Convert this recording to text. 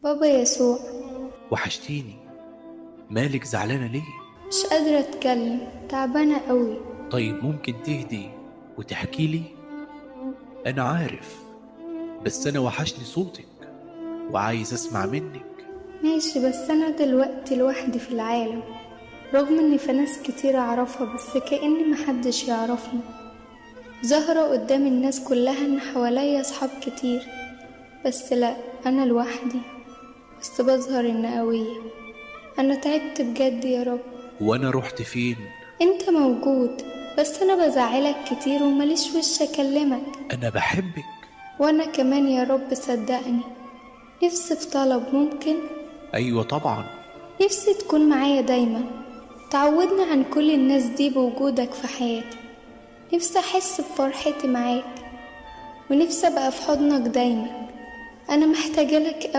بابا يسوع. وحشتيني. مالك زعلانة ليه؟ مش قادرة اتكلم، تعبانة قوي. طيب ممكن تهدي وتحكي لي؟ أنا عارف، بس أنا وحشني صوتك وعايز أسمع منك. ماشي، بس انا دلوقتي لوحدي في العالم، رغم اني في ناس كتير اعرفها بس كأني محدش يعرفني. ظاهرة قدام الناس كلها ان حواليا اصحاب كتير، بس لا، انا لوحدي، بس بظهر ان قوية. انا تعبت بجد يا رب. وأنا رحت فين؟ انت موجود، بس انا بزعلك كتير ومليش وش اكلمك. أنا بحبك. وانا كمان يا رب، صدقني. نفسي في طلب، ممكن؟ أيوة طبعا. نفسي تكون معايا دايما، تعودنا عن كل الناس دي بوجودك في حياتي. نفسي احس بفرحتي معاك، ونفسي ابقى في حضنك دايما. انا محتاجة لك